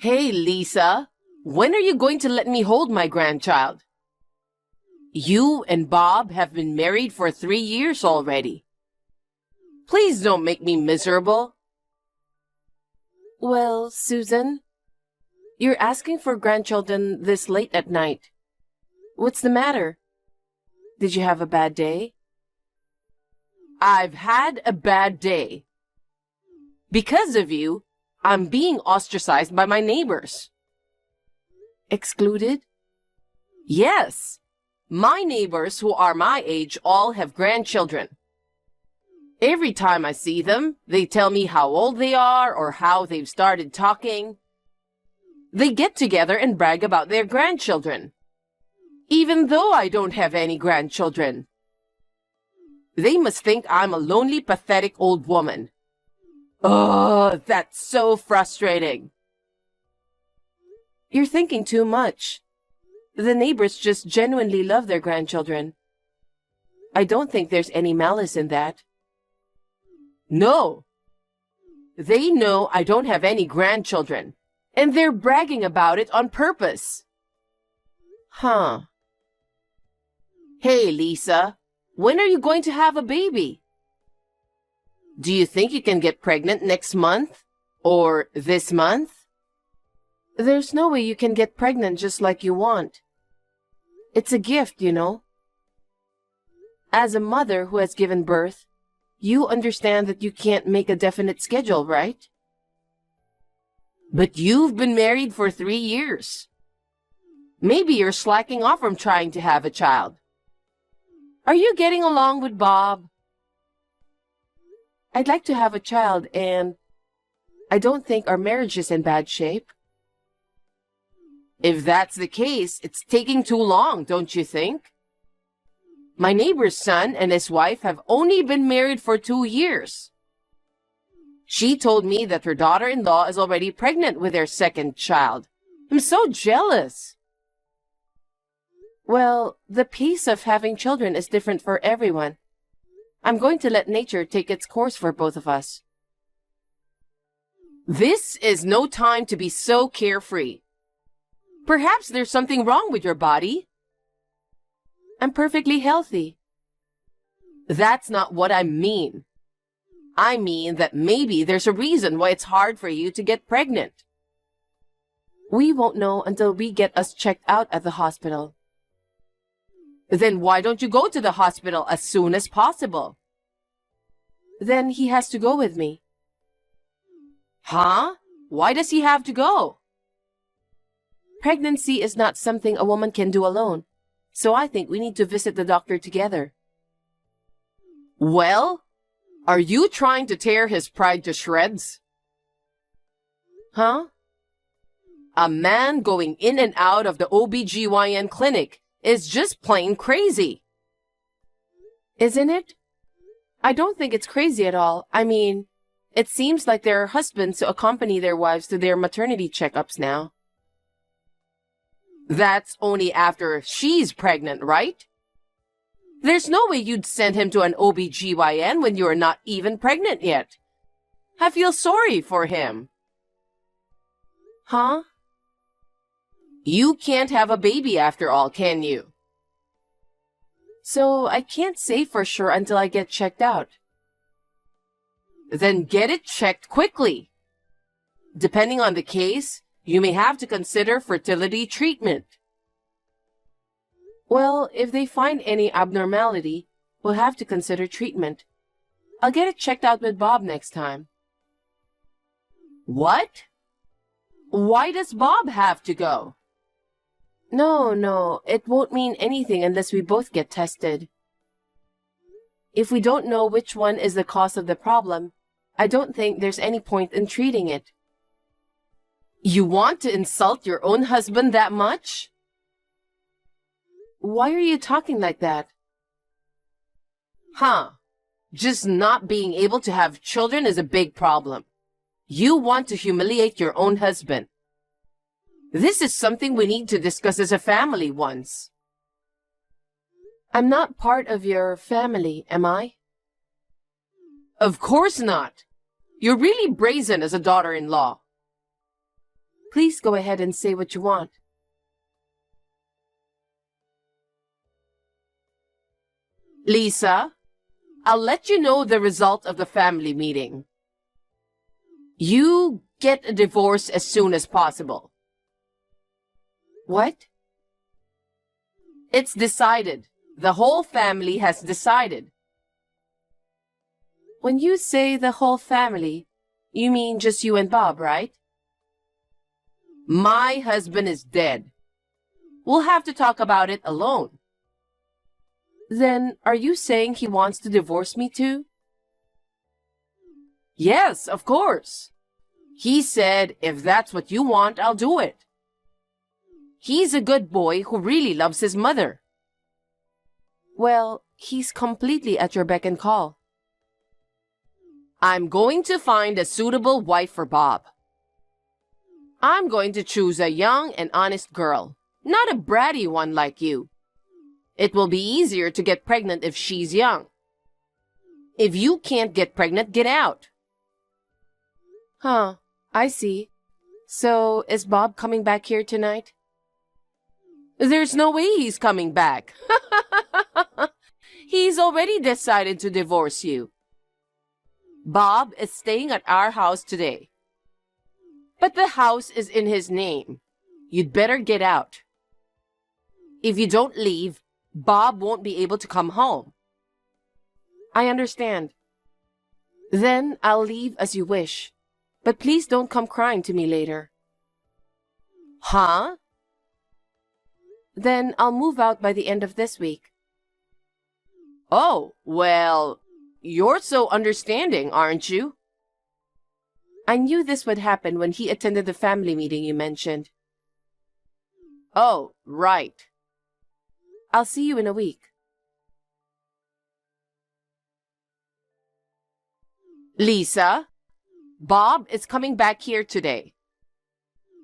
Hey, Lisa, when are you going to let me hold my grandchild? You and Bob have been married for 3 years already. Please don't make me miserable. Well, Susan, you're asking for grandchildren this late at night. What's the matter? Did you have a bad day? I've had a bad day. Because of you, I'm being ostracized by my neighbors. Excluded? Yes. My neighbors who are my age all have grandchildren. Every time I see them, they tell me how old they are or how they've started talking. They get together and brag about their grandchildren, even though I don't have any grandchildren. They must think I'm a lonely, pathetic old woman. Oh, that's so frustrating. You're thinking too much. The neighbors just genuinely love their grandchildren. I don't think there's any malice in that. No. They know I don't have any grandchildren, and they're bragging about it on purpose. Huh. Hey, Lisa, when are you going to have a baby? Do you think you can get pregnant next month? Or this month? There's no way you can get pregnant just like you want. It's a gift, you know. As a mother who has given birth, you understand that you can't make a definite schedule, right? But you've been married for 3 years. Maybe you're slacking off from trying to have a child. Are you getting along with Bob? I'd like to have a child, and I don't think our marriage is in bad shape. If that's the case, it's taking too long, don't you think? My neighbor's son and his wife have only been married for 2 years. She told me that her daughter-in-law is already pregnant with their second child. I'm so jealous. Well, the pace of having children is different for everyone. I'm going to let nature take its course for both of us. This is no time to be so carefree. Perhaps there's something wrong with your body. I'm perfectly healthy. That's not what I mean. I mean that maybe there's a reason why it's hard for you to get pregnant. We won't know until we get us checked out at the hospital. Then why don't you go to the hospital as soon as possible? Then he has to go with me. Huh? Why does he have to go? Pregnancy is not something a woman can do alone, so I think we need to visit the doctor together. Well, are you trying to tear his pride to shreds? Huh? A man going in and out of the OBGYN clinic is just plain crazy. Isn't it? I don't think it's crazy at all. I mean, it seems like there are husbands who accompany their wives to their maternity checkups now. That's only after she's pregnant, right? There's no way you'd send him to an OBGYN when you're not even pregnant yet. I feel sorry for him. Huh? You can't have a baby after all, can you? So I can't say for sure until I get checked out. Then get it checked quickly. Depending on the case, you may have to consider fertility treatment. Well, if they find any abnormality, we'll have to consider treatment. I'll get it checked out with Bob next time. What? Why does Bob have to go? No, it won't mean anything unless we both get tested. If we don't know which one is the cause of the problem, I don't think there's any point in treating it. You want to insult your own husband that much? Why are you talking like that? Huh. Just not being able to have children is a big problem. You want to humiliate your own husband. This is something we need to discuss as a family once. I'm not part of your family, am I? Of course not. You're really brazen as a daughter-in-law. Please go ahead and say what you want. Lisa, I'll let you know the result of the family meeting. You get a divorce as soon as possible. What? It's decided. The whole family has decided. When you say the whole family, you mean just you and Bob, right? My husband is dead. We'll have to talk about it alone. Then, are you saying he wants to divorce me too? Yes, of course. He said, if that's what you want, I'll do it. He's a good boy who really loves his mother. Well, he's completely at your beck and call. I'm going to find a suitable wife for Bob. I'm going to choose a young and honest girl, not a bratty one like you. It will be easier to get pregnant if she's young. If you can't get pregnant, get out. Huh, I see. So, is Bob coming back here tonight? There's no way he's coming back. He's already decided to divorce you. Bob is staying at our house today. But the house is in his name. You'd better get out. If you don't leave, Bob won't be able to come home. I understand. Then I'll leave as you wish. But please don't come crying to me later. Huh? Then I'll move out by the end of this week. Oh, well, you're so understanding, aren't you? I knew this would happen when he attended the family meeting you mentioned. Oh, right. I'll see you in a week. Lisa, Bob is coming back here today.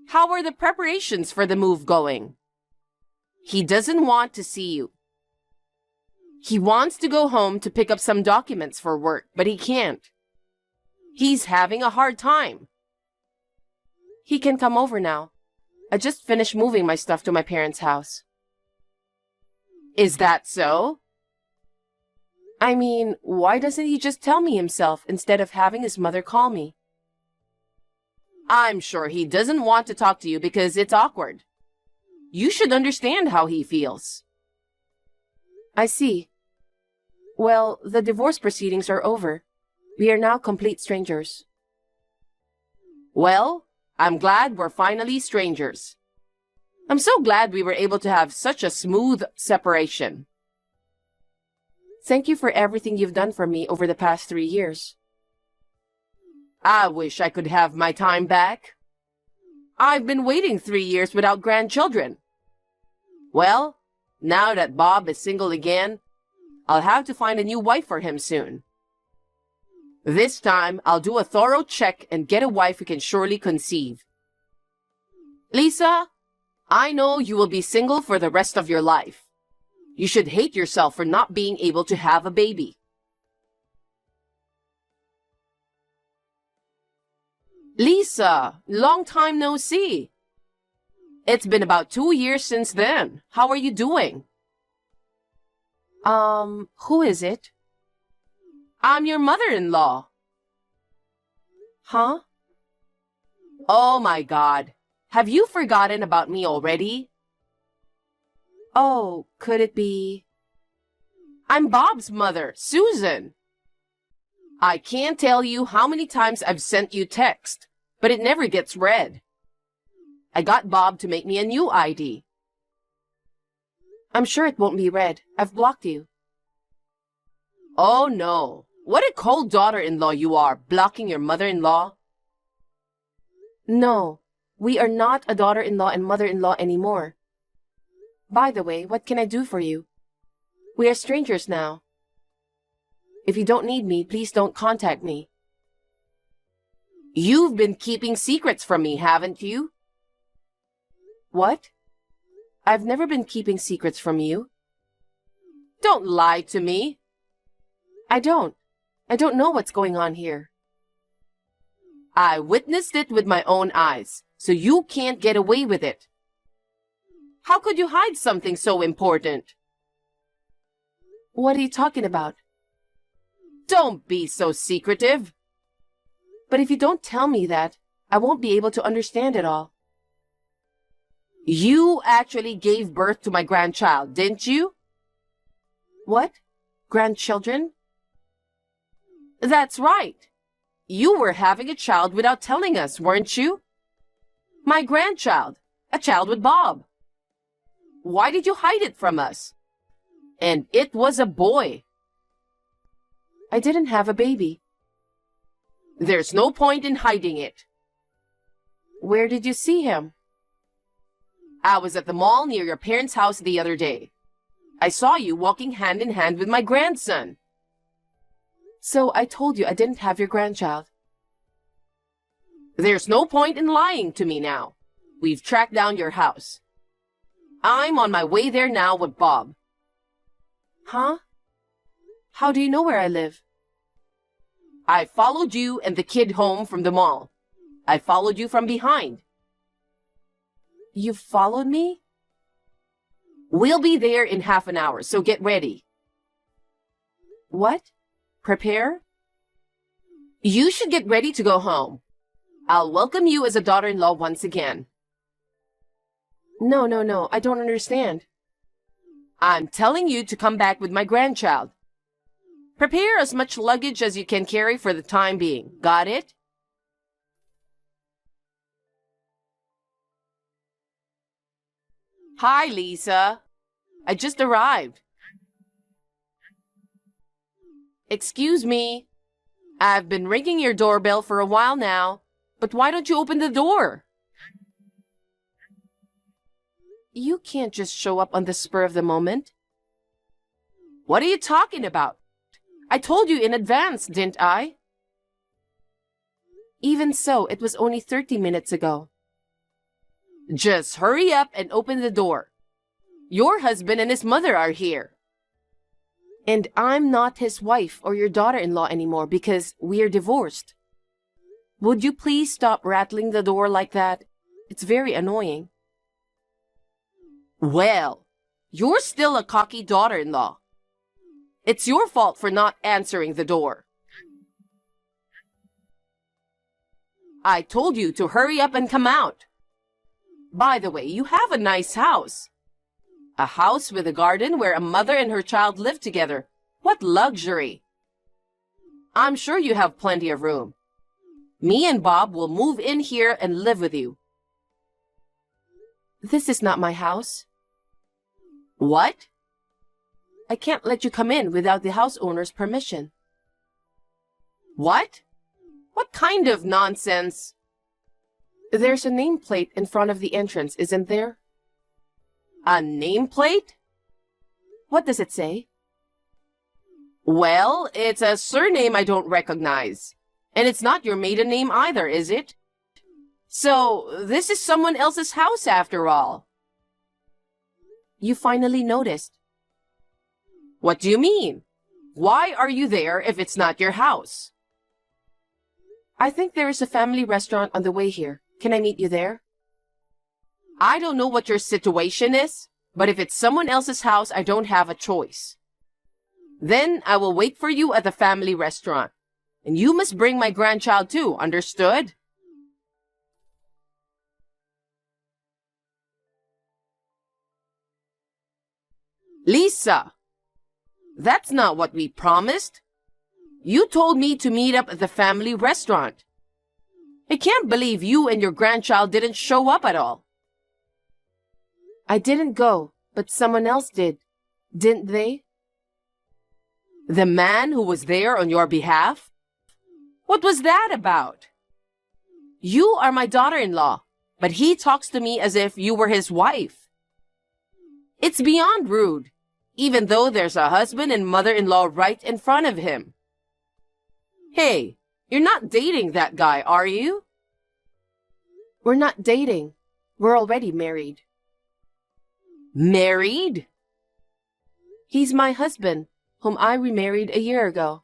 How are the preparations for the move going? He doesn't want to see you. He wants to go home to pick up some documents for work, but he can't. He's having a hard time. He can come over now. I just finished moving my stuff to my parents' house. Is that so? I mean, why doesn't he just tell me himself instead of having his mother call me? I'm sure he doesn't want to talk to you because it's awkward. You should understand how he feels. I see. Well, the divorce proceedings are over. We are now complete strangers. Well, I'm glad we're finally strangers. I'm so glad we were able to have such a smooth separation. Thank you for everything you've done for me over the past 3 years. I wish I could have my time back. I've been waiting 3 years without grandchildren. Well, now that Bob is single again, I'll have to find a new wife for him soon. This time, I'll do a thorough check and get a wife who can surely conceive. Lisa, I know you will be single for the rest of your life. You should hate yourself for not being able to have a baby. Lisa, long time no see. It's been about 2 years since then. How are you doing? Who is it? I'm your mother-in-law. Huh? Oh my God. Have you forgotten about me already? Oh, could it be? I'm Bob's mother, Susan. I can't tell you how many times I've sent you text, but it never gets read. I got Bob to make me a new ID. I'm sure it won't be read. I've blocked you. Oh no. What a cold daughter-in-law you are, blocking your mother-in-law. No, we are not a daughter-in-law and mother-in-law anymore. By the way, what can I do for you? We are strangers now. If you don't need me, please don't contact me. You've been keeping secrets from me, haven't you? What? I've never been keeping secrets from you. Don't lie to me. I don't know what's going on here. I witnessed it with my own eyes, so you can't get away with it. How could you hide something so important? What are you talking about? Don't be so secretive. But if you don't tell me that, I won't be able to understand it all. You actually gave birth to my grandchild, didn't you? What? Grandchildren? That's right. You were having a child without telling us, weren't you? My grandchild, a child with Bob. Why did you hide it from us? And it was a boy. I didn't have a baby. There's no point in hiding it. Where did you see him? I was at the mall near your parents' house the other day. I saw you walking hand in hand with my grandson. So I told you I didn't have your grandchild. There's no point in lying to me now. We've tracked down your house. I'm on my way there now with Bob. Huh? How do you know where I live? I followed you and the kid home from the mall. I followed you from behind. You followed me? We'll be there in half an hour, so get ready. What? Prepare? You should get ready to go home. I'll welcome you as a daughter-in-law once again. No, I don't understand. I'm telling you to come back with my grandchild. Prepare as much luggage as you can carry for the time being. Got it? Hi, Lisa. I just arrived. Excuse me. I've been ringing your doorbell for a while now, but why don't you open the door? You can't just show up on the spur of the moment. What are you talking about? I told you in advance, didn't I? Even so, it was only 30 minutes ago. Just hurry up and open the door. Your husband and his mother are here. And I'm not his wife or your daughter-in-law anymore because we're divorced. Would you please stop rattling the door like that? It's very annoying. Well, you're still a cocky daughter-in-law. It's your fault for not answering the door. I told you to hurry up and come out. By the way, you have a nice house. A house with a garden where a mother and her child live together. What luxury! I'm sure you have plenty of room. Me and Bob will move in here and live with you. This is not my house. What? I can't let you come in without the house owner's permission. What? What kind of nonsense? There's a nameplate in front of the entrance, isn't there? A nameplate? What does it say? Well, it's a surname I don't recognize. And it's not your maiden name either, is it? So, this is someone else's house after all. You finally noticed. What do you mean? Why are you there if it's not your house? I think there is a family restaurant on the way here. Can I meet you there? I don't know what your situation is, but if it's someone else's house, I don't have a choice. Then I will wait for you at the family restaurant. And you must bring my grandchild too, understood? Lisa! That's not what we promised. You told me to meet up at the family restaurant. I can't believe you and your grandchild didn't show up at all. I didn't go, but someone else did, didn't they? The man who was there on your behalf? What was that about? You are my daughter-in-law, but he talks to me as if you were his wife. It's beyond rude, even though there's a husband and mother-in-law right in front of him. Hey, you're not dating that guy, are you? We're not dating. We're already married. Married? He's my husband, whom I remarried a year ago.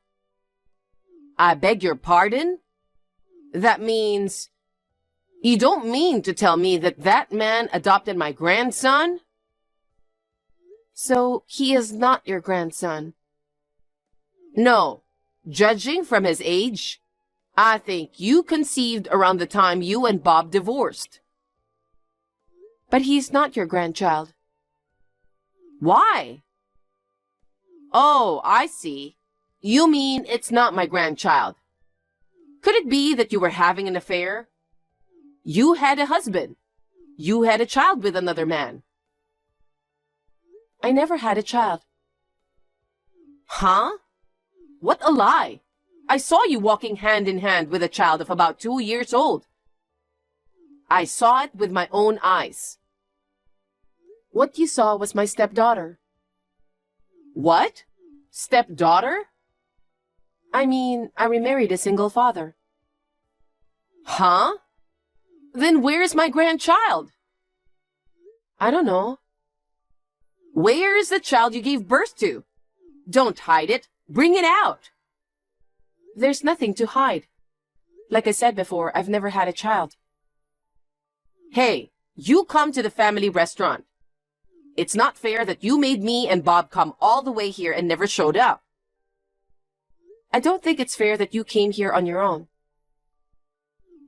I beg your pardon? That means you don't mean to tell me that that man adopted my grandson? So he is not your grandson? No. Judging from his age, I think you conceived around the time you and Bob divorced. But he's not your grandchild. Why? Oh, I see. You mean it's not my grandchild. Could it be that you were having an affair? You had a husband. You had a child with another man. I never had a child. Huh? What a lie! I saw you walking hand in hand with a child of about 2 years old. I saw it with my own eyes. What you saw was my stepdaughter. What? Stepdaughter? I mean, I remarried a single father. Huh? Then where's my grandchild? I don't know. Where is the child you gave birth to? Don't hide it. Bring it out. There's nothing to hide. Like I said before, I've never had a child. Hey, you come to the family restaurant. It's not fair that you made me and Bob come all the way here and never showed up. I don't think it's fair that you came here on your own.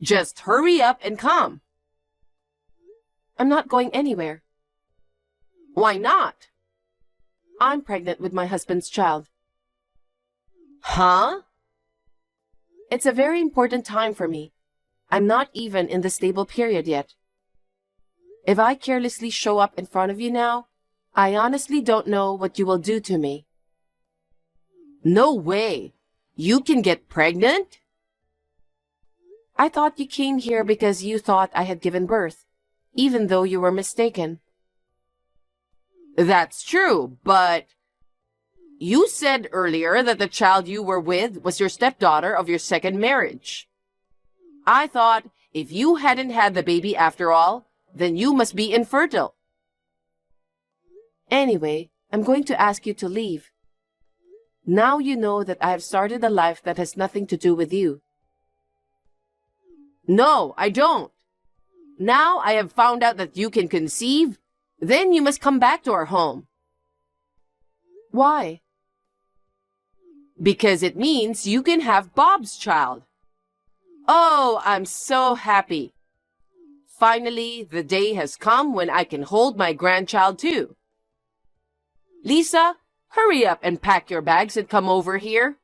Just hurry up and come. I'm not going anywhere. Why not? I'm pregnant with my husband's child. Huh? It's a very important time for me. I'm not even in the stable period yet. If I carelessly show up in front of you now, I honestly don't know what you will do to me. No way! You can get pregnant? I thought you came here because you thought I had given birth, even though you were mistaken. That's true, but you said earlier that the child you were with was your stepdaughter of your second marriage. I thought if you hadn't had the baby after all, then you must be infertile. Anyway, I'm going to ask you to leave. Now you know that I have started a life that has nothing to do with you. No, I don't. Now I have found out that you can conceive, then you must come back to our home. Why? Because it means you can have Bob's child. Oh, I'm so happy. Finally, the day has come when I can hold my grandchild too. Lisa, hurry up and pack your bags and come over here.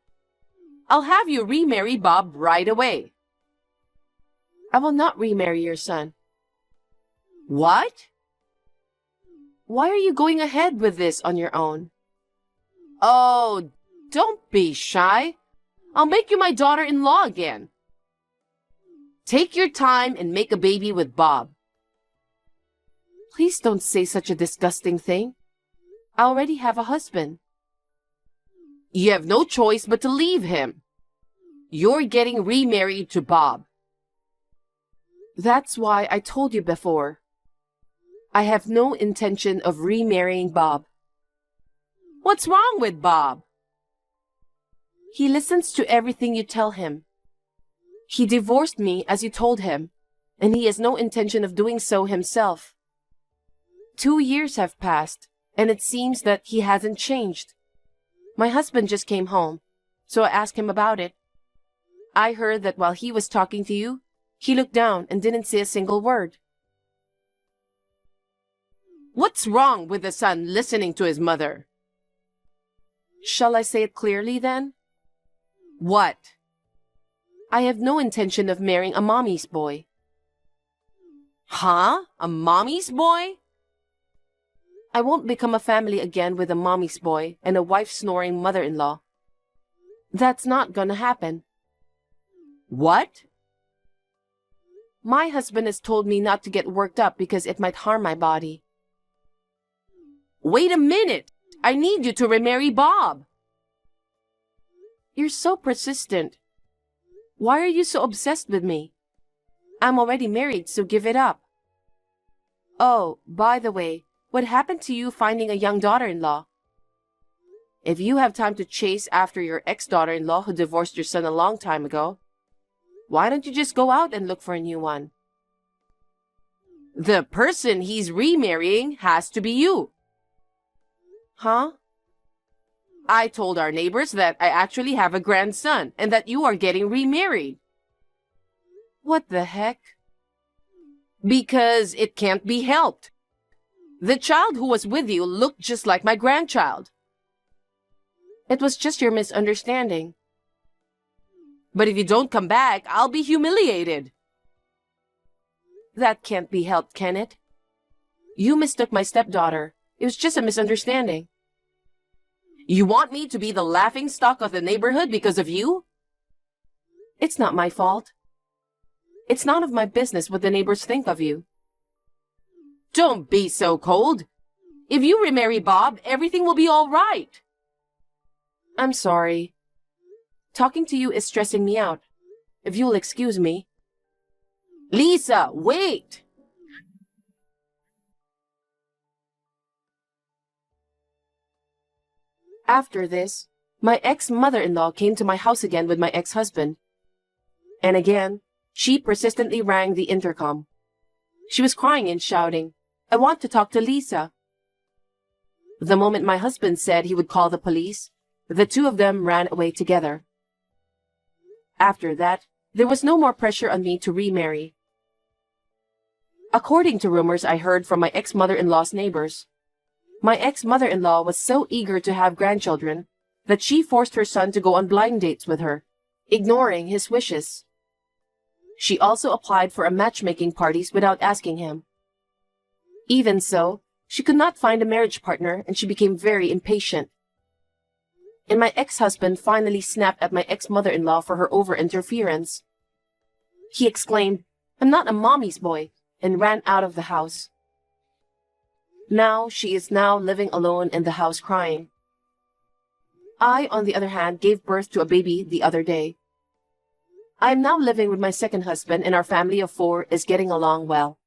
I'll have you remarry Bob right away. I will not remarry your son. What? Why are you going ahead with this on your own? Oh, don't be shy. I'll make you my daughter-in-law again. Take your time and make a baby with Bob. Please don't say such a disgusting thing. I already have a husband. You have no choice but to leave him. You're getting remarried to Bob. That's why I told you before. I have no intention of remarrying Bob. What's wrong with Bob? He listens to everything you tell him. He divorced me as you told him, and he has no intention of doing so himself. 2 years have passed, and it seems that he hasn't changed. My husband just came home, so I asked him about it. I heard that while he was talking to you, he looked down and didn't say a single word. What's wrong with the son listening to his mother? Shall I say it clearly then? What? I have no intention of marrying a mommy's boy. Huh? A mommy's boy? I won't become a family again with a mommy's boy and a wife-snoring mother-in-law. That's not gonna happen. What? My husband has told me not to get worked up because it might harm my body. Wait a minute! I need you to remarry Bob. You're so persistent. Why are you so obsessed with me? I'm already married, so give it up. Oh, by the way, what happened to you finding a young daughter-in-law? If you have time to chase after your ex-daughter-in-law who divorced your son a long time ago, Why don't you just go out and look for a new one? The person he's remarrying has to be you. Huh? I told our neighbors that I actually have a grandson and that you are getting remarried. What the heck? Because it can't be helped. The child who was with you looked just like my grandchild. It was just your misunderstanding. But if you don't come back, I'll be humiliated. That can't be helped, can it? You mistook my stepdaughter. It was just a misunderstanding. You want me to be the laughingstock of the neighborhood because of you? It's not my fault. It's none of my business what the neighbors think of you. Don't be so cold. If you remarry Bob, everything will be all right. I'm sorry. Talking to you is stressing me out. If you'll excuse me. Lisa, wait! After this, my ex-mother-in-law came to my house again with my ex-husband. And again, she persistently rang the intercom. She was crying and shouting, "I want to talk to Lisa." The moment my husband said he would call the police, the two of them ran away together. After that, there was no more pressure on me to remarry. According to rumors I heard from my ex-mother-in-law's neighbors, my ex-mother-in-law was so eager to have grandchildren that she forced her son to go on blind dates with her, ignoring his wishes. She also applied for a matchmaking parties without asking him. Even so, she could not find a marriage partner and she became very impatient. And my ex-husband finally snapped at my ex-mother-in-law for her over-interference. He exclaimed, "I'm not a mommy's boy," and ran out of the house. Now she is now living alone in the house crying. I, on the other hand, gave birth to a baby the other day. I am now living with my second husband and our family of 4 is getting along well.